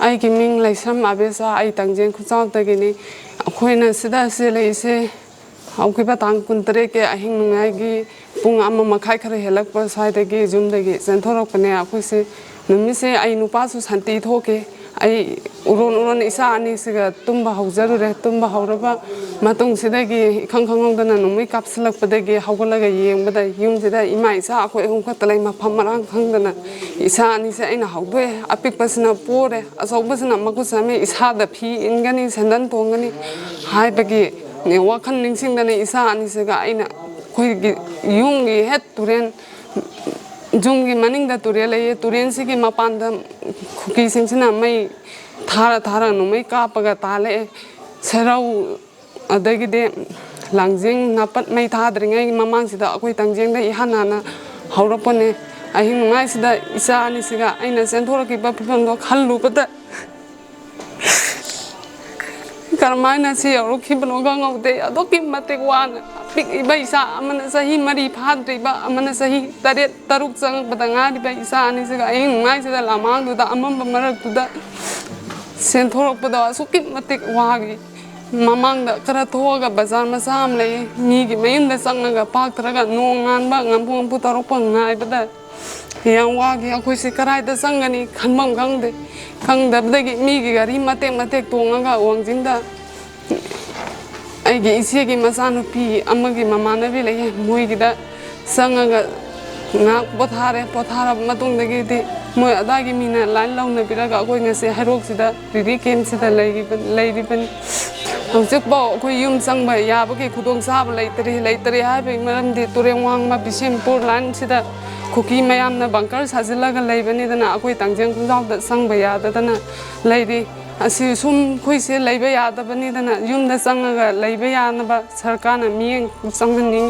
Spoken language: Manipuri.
ai ki ming laisam abesa ai tangjeng khuchau tagini khoina sida se leise haukiba tang kuntre ke ahing nungai gi pung ama makhai khare helak pa sai dagi zum dagi senthorok pane akhoise numise ai nupa su santi thoke ai uron isa ani siga tumba haujaru re tumba hauraba matung sidagi khang khangong dana numai kapslak padagi haugalaga yengbada yung sida ima isa akhoi hum khatalai mafam marang khangdana isa ani se aina haudwe apik pasna pore asawbasna makusame isa da phi ingani sandan tongani hai bagi ne wakhan ningsing dana isa ani siga aina khoi yung gi het turen Junggi maning da turen sigi mapanda kuki singsina mai thara no mai kapaga tale serau adagide langjing napat mai thadringai mamang sida akoi tangjeng da ihanana haurapone ahing ngai sida isa ani siga aina senthoraki ba phifam do khallu bada karmaina si aroki bloga ngaude adoki mate wana pik iba isa amana sahi mari phadri ba amana sahi taret taruk sang badanga di ba isa ani siga ahing ngai sida lamang do da amam marak do da senthorok pada suki mate wagi mamang da kara thoga bazar masam le ni gi main da sangnaga pak traga nongan ba ngampung putarok pa ngai bada yang wagi akoi si karai da sangani khanbam gangde khangdabdagi mi gi gari mate tongaga wangjingda ai gi isi gi masanu pi amagi mamana bi le moi gi da sangaga ngak pothara matung dagi di moi adagi mina lan launa biraga akoi ngase harok sida riri kem sida leiban hojik bo akoi yum sangba yabagi khudong sab leitari habi maram di tureng wang ma Bishenpur lan sida kuki mayam na bangkar sajilaga leibani dana akoi tangjeng khunjau da sangba yada dana leiri asi sum khoi se leiba yada bani dana yum da sangaga leiba yana ba sarkana miyeng sangani